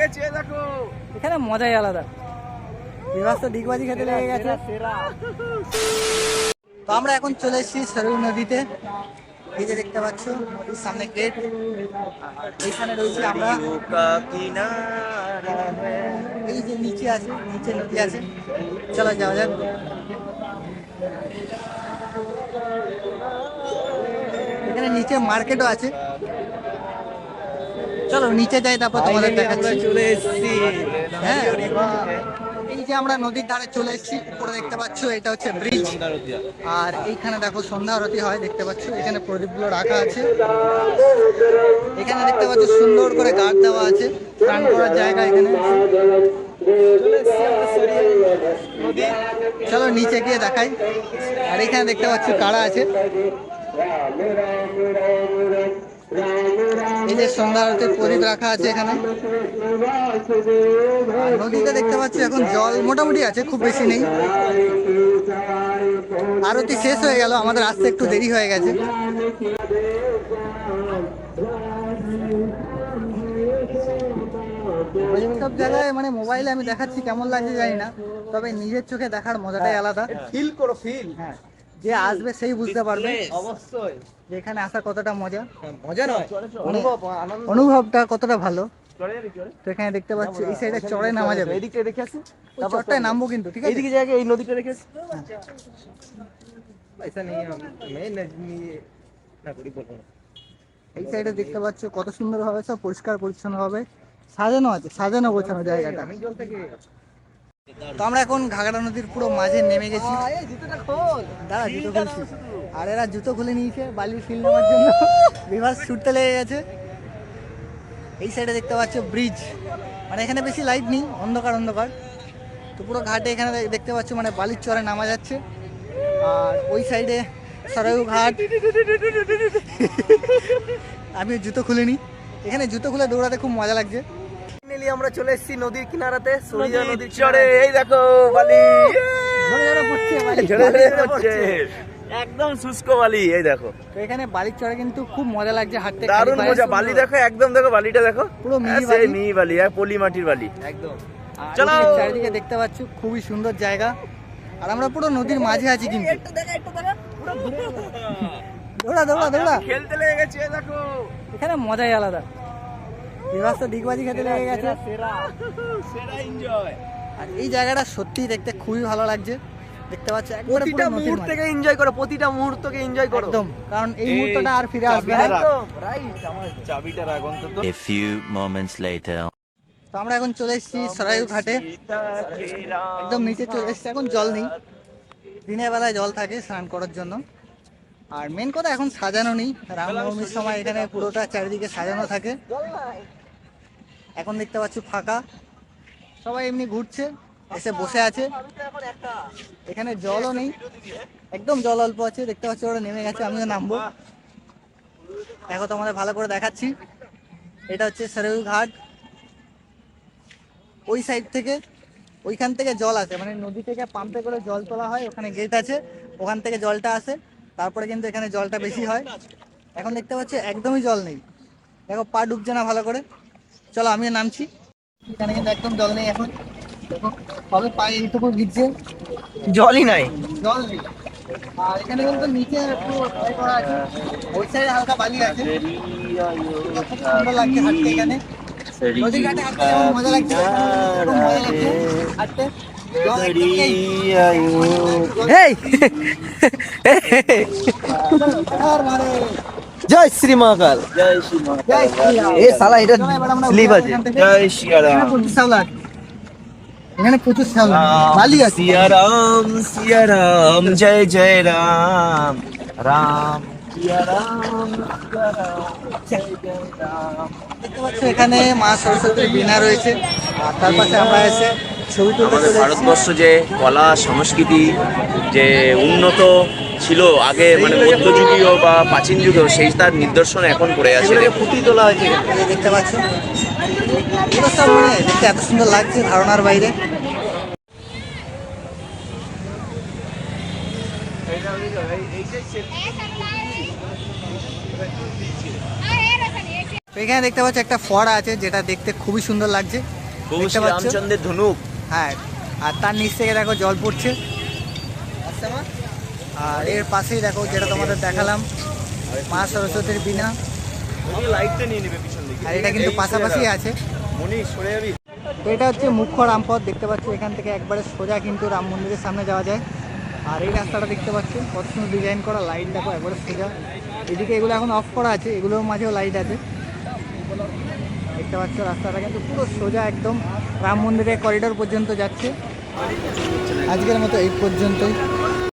গেছে দেখো, এখানে মজাই আলাদা। বিভাস তো ডিগবাজি খেতে লেগে গেছে। তো আমরা এখন চলে এসেছি সরয়ু নদীতে। এই যে দেখতে পাচ্ছ নদীর সামনে গেট, আর এইখানে রয়েছে আমরা। এই যে নিচে আছে, নিচে নদী আছে, চলো যাওয়া যাক। এখানে নিচে মার্কেটও আছে, চলো নিচে যাই, তারপর তোমাদের দেখাচ্ছি। চলে এসেছি। হ্যাঁ, এই যে আমরা নদীর ধারে চলে এসেছি, উপরে দেখতে পাচ্ছ এটা হচ্ছে ব্রিজ। আর এইখানে দেখো সন্ধ্যা আরতি হয়, দেখতে পাচ্ছ এখানে প্রদীপগুলো রাখা আছে। এখানে দেখতে পাচ্ছ সুন্দর করে গার্ড দেওয়া আছে, স্নান করার জায়গা এখানে। চলো নিচে গিয়ে দেখাই। আর এখানে দেখতে পাচ্ছ কারা আছে, এই যে সন্ধ্যা আরতির প্রদীপ রাখা আছে এখানে। আর নদীতে দেখতে পাচ্ছ এখন জল মোটামুটি আছে, খুব বেশি নেই। আরতি শেষ হয়ে গেল, আমাদের আসতে একটু দেরি হয়ে গেছে। সব জায়গায় মানে মোবাইলে আমি দেখাচ্ছি, কেমন লাগছে জানি না, তবে নিজের চোখে দেখার মজাটাই আলাদা। ফিল করো, ফিল। হ্যাঁ, যে আসবে সেই বুঝতে পারবে অবশ্যই যে এখানে আসা কতটা মজা। মজা নয়, অনুভব, আনন্দ। অনুভবটা কতটা ভালো। চলে যাবি, চলে। তো এখানে দেখতে পাচ্ছ এই সাইডে চড়ে নামা যাবে। এদিকে রেখে আসি, ওই চড়টায় নামবো কিন্তু, ঠিক আছে? এইদিকে জায়গায় এই নদীটা রেখে আসি। পয়সা নেই, আমি না করি বলবো না। এই সাইডে দেখতে পাচ্ছ কত সুন্দর ভাবে সব পরিষ্কার পরিচ্ছন্ন ভাবে সাজানো আছে, সাজানো গোছানো জায়গাটা। আমি জল থেকে তো আমরা এখন ঘাগড়া নদীর পুরো মাঝে নেমে গেছি। এই জুতোটা খোল। দাঁড়া, জুতো খুলছি। আর এরা জুতো খুলে নিয়েছে বালির ফিল নেওয়ার জন্য, বিভাস ছুটতে লেগে গেছে। এই সাইডে দেখতে পাচ্ছ ব্রিজ, মানে এখানে বেশি লাইট নেই, অন্ধকার অন্ধকার। তো পুরো ঘাটে এখানে দেখতে পাচ্ছ মানে বালির চরে নামা যাচ্ছে। আর ওই সাইডে সরয়ু ঘাট। আমি জুতো খুলে নিই, এখানে জুতো খুলে দৌড়াতে খুব মজা লাগছে। ফাইনালি আমরা চলে এসেছি নদীর কিনারাতে, সরিয়া নদীর চরে। এই দেখো বালি ঝরে ঝরে পড়ছে বালি, ঝরে বালি ঝরে ঝরে পড়ছে, পড়ছে। একদম শুষ্ক বালি। এই দেখো তো এখানে বালির চরে কিন্তু খুব মজা লাগছে হাঁটতে, দারুণ মজা। বালি দেখো, একদম দেখো বালিটা দেখো, পুরো মিহি সেই বালি। মিহি বালি, আর পলি মাটির বালি একদম। আর চলো। ওদিকে চারিদিকে দেখতে পাচ্ছ খুবই সুন্দর জায়গা। আর আমরা পুরো নদীর মাঝে আছি কিন্তু। দৌড়া দৌড়া দৌড়া, খেলতে লেগে গেছে দেখো, এখানে মজাই আলাদা। বিভাস তো ডিগবাজি খেতে লেগে গেছে। সেরা সেরা এনজয়। আর এই জায়গাটা সত্যি দেখতে খুবই ভালো লাগছে, দেখতে পাচ্ছ একবারে প্রতিটা পুরো নদীর মুহূর্তকে মাঝে। এনজয় করো, প্রতিটা মুহূর্তকে এনজয় করো একদম, কারণ এই মুহূর্তটা আর ফিরে আসবে না। একদম রাইট। আমার চাবিটা রাখ অন্তত। A few moments later. তো আমরা এখন চলে এসেছি সরাইউ ঘাটে, একদম নিচে চলে এসেছি। এখন জল নেই, দিনের বেলায় জল থাকে স্নান করার জন্য। আর মেন কথা এখন সাজানো নেই, রামনবমীর সময় এখানে পুরোটা চারিদিকে সাজানো থাকে। এখন দেখতে পাচ্ছ ফাঁকা, সবাই এমনি ঘুরছে, এসে বসে আছে। এখানে জলও নেই, একদম জল অল্প আছে, দেখতে পাচ্ছ ওরা নেমে গেছে, আমিও নামবো। দেখো তোমাদের ভালো করে দেখাচ্ছি, এটা হচ্ছে সরাইউ ঘাট। ওই সাইড থেকে, ওইখান থেকে জল আসে, মানে নদী থেকে পাম্পে করে জল তোলা হয়, ওখানে গেট আছে, ওখান থেকে জলটা আসে, তারপরে কিন্তু এখানে জলটা বেশি হয়। এখন দেখতে পাচ্ছি একদমই জল নেই, দেখো পা ডুবছে না ভালো করে। চলো আমিও নামছি, এখানে কিন্তু একদম জল নেই এখন। দেখো সবে পায়ে এইটুকু ভিজছে, জলই নাই। জল নেই। আর এখানে কিন্তু নিচে পুরো ঢালাই করা আছে, ওই সাইডে হালকা বালি আছে। খুব সুন্দর লাগছে হাঁটতে এখানে, নদীর ঘাটে হাঁটতে যেমন মজা লাগছে, খুব মজা লাগছে হাঁটতে। জল একদম নেই। এই আর মানে জয় শ্রী মহাকাল, জয় শ্রী জয় শ্রীরাম। এ শালা এটা চলো এবার আমরা স্লিপ উঠি আছে। এখান থেকে। জয় শ্রীরাম, এখানে প্রচুর শ্যাওলা আছে, এখানে প্রচুর শ্যাওলা, বালি আছে। সিয়া রাম জয় জয় রাম, রাম সিয়া রাম, জয় জয় রাম। দেখতে পাচ্ছ এখানে মা সরস্বতীর বীণা রয়েছে, আর তার পাশে আমরা এসে ছবি তুলতে আমাদের চলে এসেছি। ভারতবর্ষ যে কলা সংস্কৃতি যে উন্নত ছিল আগে, মানে মধ্যযুগীয় বা প্রাচীন যুগেও, সেই তার নিদর্শন এখন পড়ে আছে। এগুলোকে পুঁতি তোলা হয়েছে। এই যে দেখতে পাচ্ছ, এগুলো সব মানে দেখতে এত সুন্দর লাগছে, ধারণার বাইরে। তো এখানে দেখতে পাচ্ছ একটা ফোয়ারা আছে, যেটা দেখতে খুবই সুন্দর লাগছে। প্রভু দেখতে শ্রী পাচ্ছ? রামচন্দ্রের ধনুক। হ্যাঁ, আর তার নিচ থেকে দেখো জল পড়ছে। আর এর পাশেই দেখো যেটা তোমাদের দেখালাম, মা সরস্বতীর বীণা। লাইটটা নিয়ে নেবে পিছন দিকে। আর এটা কিন্তু পাশাপাশি আছে। মনি সরে যাবি। তো এটা হচ্ছে মুখ্য রামপথ, দেখতে পাচ্ছ এখান থেকে একবারে সোজা কিন্তু রাম মন্দিরের সামনে যাওয়া যায়। আর এই রাস্তাটা দেখতে পাচ্ছ কত সুন্দর ডিজাইন করা, লাইট দেখো একবারে সোজা। এদিকে এগুলো এখন অফ করা আছে, এগুলোর মাঝেও লাইট আছে। দেখতে পাচ্ছ রাস্তাটা কিন্তু পুরো সোজা একদম রাম মন্দিরের করিডোর পর্যন্ত যাচ্ছে। আজকের মতো এই পর্যন্তই।